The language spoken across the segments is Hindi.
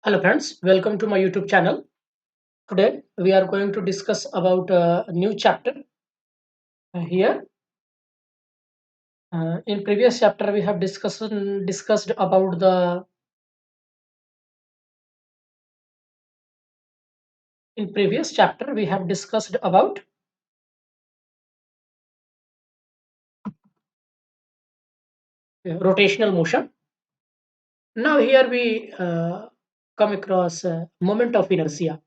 Hello friends, welcome to my YouTube channel. Today we are going to discuss about a new chapter here. In previous chapter we have discussed about the in previous chapter we have discussed about rotational motion. Now here we come across moment of inertia,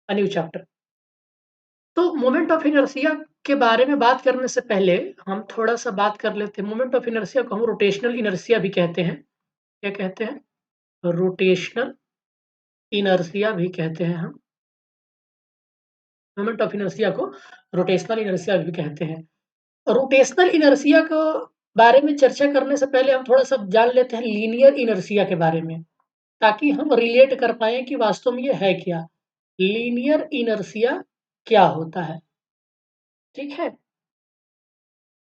a new chapter. तो मोमेंट ऑफ इनर्शिया के बारे में बात करने से पहले हम थोड़ा सा बात कर लेते हैं। मोमेंट ऑफ इनर्शिया को हम रोटेशनल इनर्शिया भी कहते हैं। क्या कहते हैं? रोटेशनल इनर्शिया भी कहते हैं हम। मोमेंट ऑफ इनर्शिया को रोटेशनल इनर्शिया भी कहते हैं। रोटेशनल इनर्शिया को बारे में चर्चा करने से पहले हम थोड़ा-सा जान लेते हैं लीनियर इनर्शिया के बारे में, ताकि हम रिलेट कर पाएँ कि वास्तव में ये है क्या? लीनियर इनर्शिया क्या होता है? ठीक है?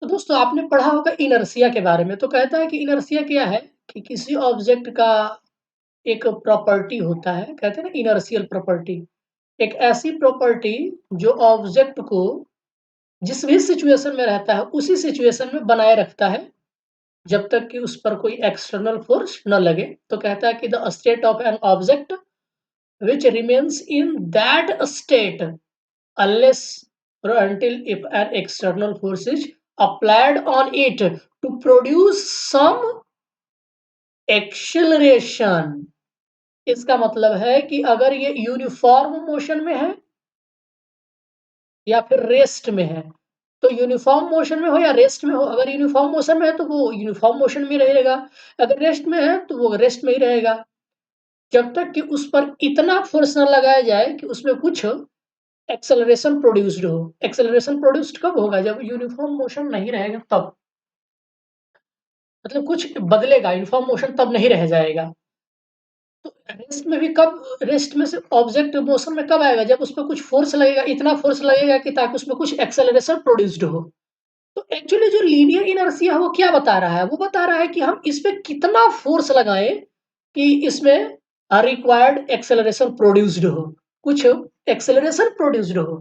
तो दोस्तों आपने पढ़ा होगा इनर्शिया के बारे में, तो कहता है कि इनर्शिया क्या है? कि किसी ऑब्जेक्ट का एक प्रॉपर्टी होता है, कहते हैं ना इनर्शियल प्रॉपर्टी। एक ऐसी प्रॉपर्टी जो ऑब्जेक्ट को जिस भी सिचुएशन में रहता है, उसी सिचुएशन में बनाए रखता है, जब तक कि उस पर कोई एक्सटर्नल फोर्स न लगे। तो कहता है कि the state of an object which remains in that state unless or until if an external force is applied on it to produce some acceleration। इसका मतलब है कि अगर ये यूनिफॉर्म मोशन में है या फिर रेस्ट में है, तो यूनिफॉर्म मोशन में हो या रेस्ट में हो, अगर यूनिफॉर्म मोशन में है तो वो यूनिफॉर्म मोशन में रहेगा, अगर रेस्ट में है तो वो रेस्ट में ही रहेगा, जब तक कि उस पर इतना फोर्स न लगाया जाए कि उसमें कुछ एक्सेलरेशन प्रोड्यूस्ड हो। एक्सेलरेशन प्रोड्यूस्ड कब होगा? जब यूनिफॉर्म मोशन नहीं रहेगा तब, मतलब कुछ बदलेगा, यूनिफॉर्म मोशन तब नहीं रह जाएगा। तो रेस्ट में से ऑब्जेक्ट मोशन में कब आएगा? जब उसपे कुछ फोर्स लगेगा, इतना फोर्स लगेगा कि ताकि उसमें कुछ एक्सेलरेशन प्रोड्यूस्ड हो। तो एक्चुअली जो लीनियर इनर्शिया है वो क्या बता रहा है? वो बता रहा है कि हम इस पे कितना फोर्स लगाएँ कि इसमें रिक्वायर्ड एक्सेलरेशन प्रोड्यूस्ड हो, कुछ एक्सेलरेशन प्रोड्यूस्ड हो।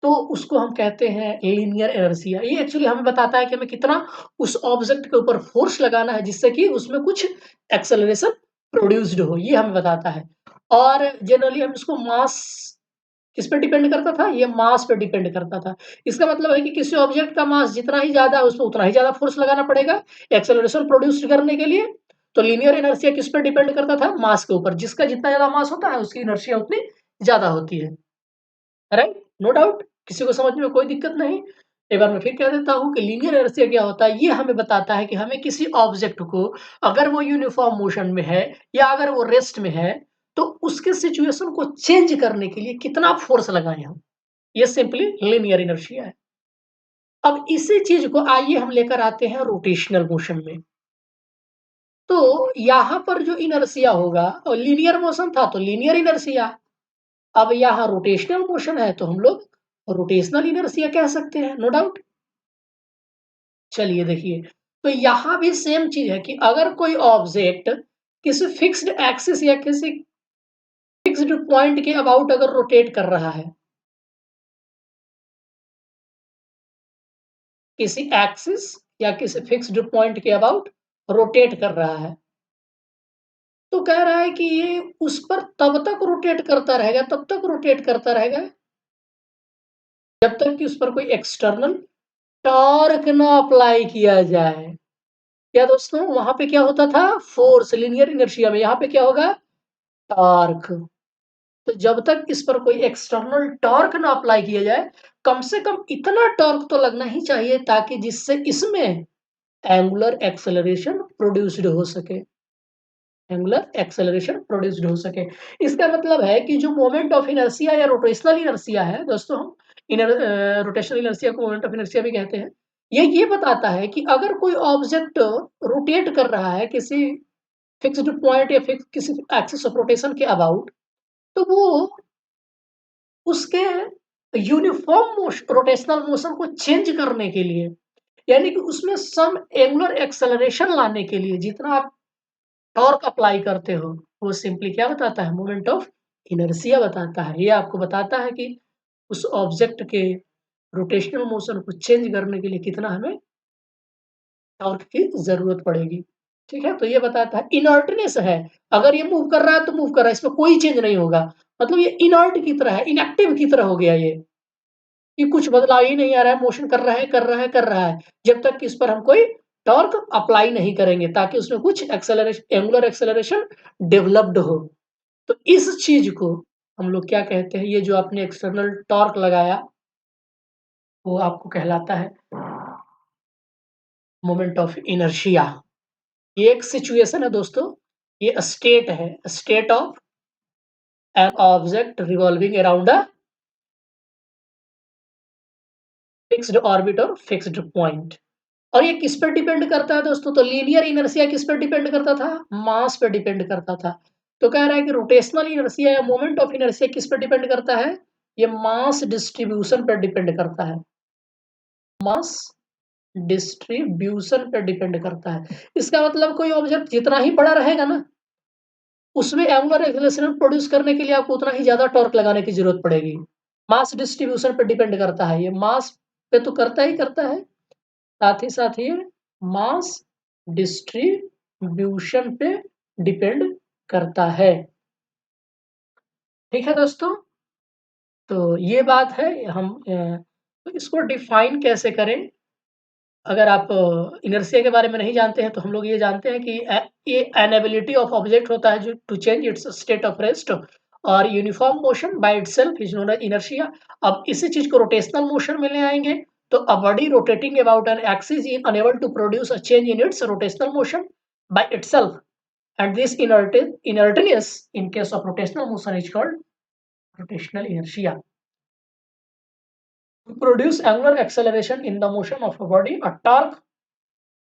तो उसको हम कहते हैं लीनियर इनर्शिया। ये एक्चुअली हमें बताता है कि हमें कितना उस ऑब्जेक्ट के ऊपर फोर्स लगाना है जिससे कि उसमें कुछ एक्सेलरेशन प्रोड्यूस्ड हो, ये हमें बताता है। और जनरली हम इसको मास किस पे डिपेंड करता था? ये मास पे डिपेंड करता था। इसका मतलब है कि किसी ऑब्जेक्ट का मास जितना ही ज़्यादा है, उसपे उतना ही ज़्यादा फोर्स लगाना पड़ेगा एक्सेलरेशन प्रोड्यूस करने के लिए। तो लीनियर इनर्शिया किस पे डिपेंड करता था? मास के ऊपर। जिसका जितना ज़्यादा मास होता है, उसकी इनर्शिया उतनी ज़्यादा होती है। राइट? No doubt? किसी को समझ में कोई दिक्कत नहीं? एक बार मैं फिर कह देता हूँ कि लीनियर इनर्शिया क्या होता है? ये हमें बताता है कि हमें किसी ऑब्जेक्ट को, अगर वो यूनिफॉर्म मोशन में है या अगर वो रेस्ट में है, तो उसके सिचुएशन को चेंज करने के लिए कितना फोर्स लगाएँ हम। ये सिंपली लीनियर इनर्शिया है। अब इसी चीज़ को आइए हम लेकर आते हैं रोटेशनल मोशन में। तो यहाँ पर जो इनर्शिया होगा लीनियर मोशन था तो लीनियर इनर्शिया, अब यहाँ रोटेशनल मोशन है तो हम लोग रोटेशनल इनर्शिया कह सकते हैं, नो डाउट। चलिए देखिए, तो यहाँ भी सेम चीज़ है कि अगर कोई ऑब्जेक्ट किसी फिक्स्ड एक्सिस या किसी फिक्स्ड पॉइंट के अबाउट अगर रोटेट कर रहा है, किसी एक्सिस या किसी फिक्स्ड पॉइंट के अबाउट रोटेट कर रहा है, तो कह रहा है कि ये उस पर तब तक रोटेट करता रहेगा, तब तक रोटेट करता रहेगा, जब तक कि उस पर कोई एक्सटर्नल टॉर्क ना अप्लाई किया जाए। क्या दोस्तों? वहाँ पे क्या होता था? फोर्स, लीनियर इनर्शिया में यहाँ पे क्या होगा? टॉर्क। तो जब तक इस पर कोई एक्सटर्नल टॉर्क ना अप्लाई किया जाए, कम से कम इतना टॉर्क तो लगना ही चाहिए ताकि जिससे इसमें एंगुलर एक्सेलरेशन प्रोड्यूस्ड हो सके। एंगुलर एक्सेलरेशन प्रोड्यूस्ड हो सके। इसका मतलब है कि जो मोमेंट ऑफ इनर्शिया या रोटेशनल इनर्शिया है दोस्तों, हम रोटेशनल इनर्शिया को मोमेंट ऑफ इनर्शिया भी कहते हैं। ये बताता है कि अगर कोई ऑब्जेक्ट रोटेट कर रहा है किसी फिक्स्ड पॉइंट या किसी एक्सिस ऑफ रोटेशन के अबाउट, तो वो उसके यूनिफॉर्म रोटेशनल मोशन को चेंज करने के लिए, यानी कि उसमें सम एंगुलर एक्सेलरेशन लाने के लिए जितना आप टॉर्क अप्लाई करते हो, वो सिंपली क्या बताता है, मोमेंट ऑफ इनर्शिया बताता है। ये आपको बताता है कि उस ऑब्जेक्ट के रोटेशनल मोशन को चेंज करने के लिए कितना हमें टॉर्क की ज़रूरत पड़ेगी। ठीक है? तो ये बताता है इनर्टनेस है, अगर ये मूव कर रहा है तो मूव कर रहा है, इसमें कोई चेंज नहीं होगा। मतलब ये इनर्ट की तरह है, इनएक्टिव की तरह हो गया ये, कि कुछ बदलाव ही नहीं आ रहा है, मोशन कर रहा है, कर रहा है, कर रहा है, जब तक कि इस पर हम कोई टॉर्क अप्लाई नहीं करेंगे ताकि उसमें कुछ एक्सेलरेशन, एंगुलर एक्सेलरेशन डेवलप्ड हो। तो इस चीज़ को हम लोग क्या कहते हैं, ये जो आपने एक्सटर्नल टॉर्क लगाया, वो आपको कहलाता है मोमेंट ऑफ इनर्शिया। ये एक सिचुएशन है दोस्तों, ये स्टेट है, state of an object revolving around a fixed orbit और फिक्स्ड पॉइंट। और ये किस पर डिपेंड करता है दोस्तों, तो लीनियर इनर्शिया किस पर डिपेंड करता था, मास पे डिपेंड करता था। तो कह रहा है कि रोटेशनल इनर्शिया या मोमेंट ऑफ इनर्शिया किस पर डिपेंड करता है, ये मास डिस्ट्रीब्यूशन पर डिपेंड करता है, मास डिस्ट्रीब्यूशन पे डिपेंड करता है। इसका मतलब कोई ऑब्जेक्ट जितना ही बड़ा रहेगा ना, उसमें एंगुलर एक्सेलरेशन प्रोड्यूस करने के लिए आपको उतना ही ज़्यादा टॉर्क लगाने की ज़रूरत पड़ेगी। मास डिस्ट्रीब्यूशन पे डिपेंड करता है, ये मास पे तो करता ही करता है, साथ ही ये मास डिस्ट्रीब्यूशन पे डिपेंड करता है। ठीक है दोस्तों? तो ये बात है, तो इसको डिफाइन कैसे करें? अगर आप इनर्शिया के बारे में नहीं जानते हैं, तो हम लोग ये जानते हैं कि ये एन एबिलिटी ऑफ ऑब्जेक्ट होता है जो to change its state of rest और uniform motion by itself is known as inertia. अब इसी चीज को रोटेशनल मोशन में ले आएंगे, तो a body rotating about an axis is unable to produce a change in its rotational motion by itself, and this inertness in case of rotational motion is called rotational inertia. To produce angular acceleration in the motion of a body, a torque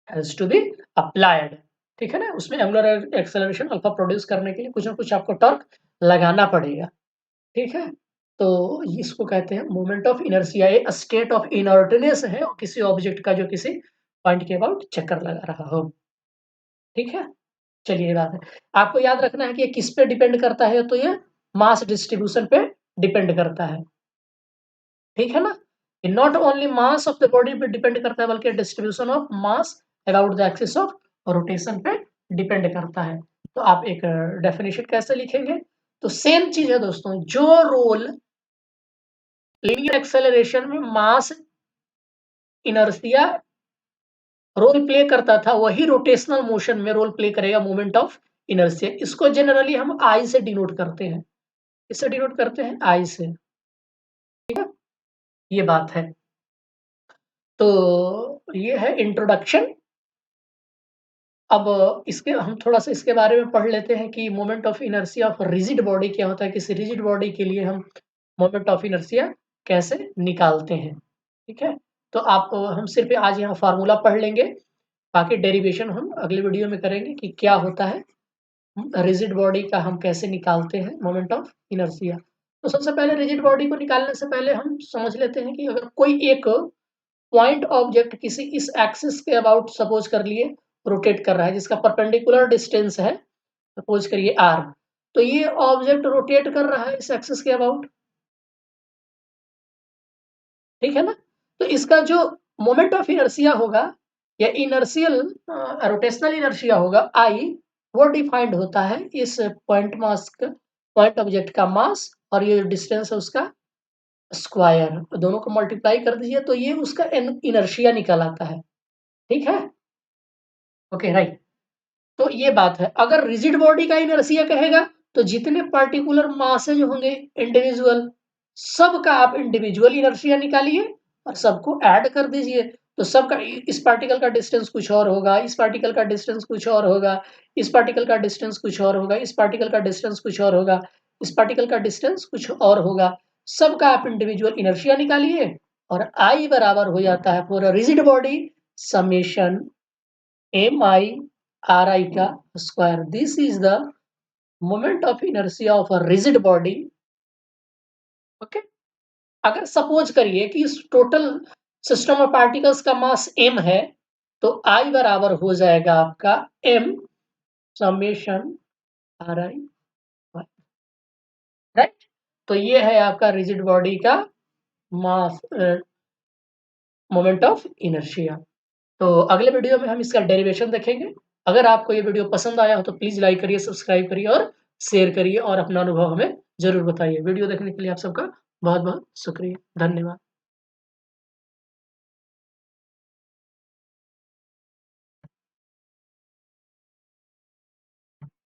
has to be applied. ठीक है ना, उसमें एंगुलर एक्सेलरेशन अल्फा प्रोड्यूस करने के लिए कुछ ना कुछ आपको टॉर्क लगाना पड़ेगा। ठीक है? तो इसको कहते हैं मोमेंट ऑफ इनर्शिया। ये स्टेट ऑफ इनर्टनेस है किसी ऑब्जेक्ट का जो किसी पॉइंट के अबाउट चक्कर लगा रहा हो। ठीक है? चलिए ये बात है। आपको याद रखना है कि ये किस पे डिपेंड करता है, तो ये मास डिस्ट्रीब्यूशन पे डिपेंड करता है। ठीक है ना? ये not only mass of the body पे डिपेंड करता है, बल्कि distribution of mass about the axis of rotation पे डिपेंड करता है। तो आप एक डेफिनेशन कैसे लिखेंगे? तो सेम चीज है दोस्तों, जो रोल लीनियर एक्सेलरेशन में मास इनर्शिया रोल प्ले करता था, वही रोटेशनल मोशन में रोल प्ले करेगा मोमेंट ऑफ इनर्शिया। इसको जनरली हम आई से डिनोट करते हैं। इससे डिनोट करते हैं आई से। ठीक है? ये बात है। तो ये है इंट्रोडक्शन। अब इसके हम थोड़ा-सा इसके बारे में पढ़ लेते हैं कि moment of inertia of rigid body क्या होता है? किसी रिजिड बॉडी के लिए हम मोमेंट ऑफ इनर्शिया कैसे निकालते हैं? ठीक है? तो आप हम सिर्फ़ आज यहाँ फ़ॉर्मूला पढ़ लेंगे, बाकी डेरिवेशन हम अगले वीडियो में करेंगे कि क्या होता है रिजिड बॉडी का, हम कैसे निकालते हैं मोमेंट ऑफ इनर्शिया। तो सबसे पहले रिजिड बॉडी को निकालने से पहले हम समझ लेते हैं कि अगर कोई एक पॉइंट ऑब्जेक्ट किसी इस एक्सिस के अबाउट सपोज कर लिए रोटेट कर रहा है, जिसका परपेंडिकुलर डिस्टेंस है सपोज करिए r, तो ये ऑब्जेक्ट रोटेट कर रहा है इस एक्सिस के अबाउट। ठीक है ना? तो इसका जो मोमेंट ऑफ इनर्शिया होगा या इनर्शियल रोटेशनल इनर्शिया होगा I, वो डिफाइंड होता है इस पॉइंट मास का, पॉइंट ऑब्जेक्ट का मास और ये जो डिस्टेंस है उसका स्क्वायर, दोनों को मल्टीप्लाई कर दीजिए तो ये उसका इनर्शिया निकल आता है। ठीक है? Okay right. तो ये बात है। अगर रिजिड बॉडी का इनर्शिया कहेगा, तो जितने पार्टिकुलर मासेज होंगे इंडिविजुअल, सबका आप इंडिविजुअल इनर्शिया निकालिए और सबको ऐड कर दीजिए। तो सबका, इस पार्टिकल का डिस्टेंस कुछ और होगा, इस पार्टिकल का डिस्टेंस कुछ और होगा, इस पार्टिकल का डिस्टेंस कुछ और होगा, इस पार्टिकल का डिस्टेंस कुछ और होगा, इस पार्टिकल का डिस्टेंस कुछ और होगा। सबका आप इंडिविजुअल इनर्शिया निकालिए और I बराबर हो जाता है for a rigid body summation mi ri का square. This is the moment of inertia of a rigid body. Okay? अगर सपोज करिए कि इस टोटल सिस्टम ऑफ पार्टिकल्स का मास m है, तो I बराबर हो जाएगा आपका m summation RI y, right? तो ये है आपका रिजिड बॉडी का मास मोमेंट ऑफ इनर्शिया। तो अगले वीडियो में हम इसका डेरिवेशन देखेंगे। अगर आपको ये वीडियो पसंद आया हो तो प्लीज़ लाइक करिए, सब्सक्राइब करिए और शेयर करिए और अपना अनुभव हमें ज़रूर बताइए। वीडियो देखने के लिए आप सबका बहुत-बहुत शुक्रिया। धन्यवाद।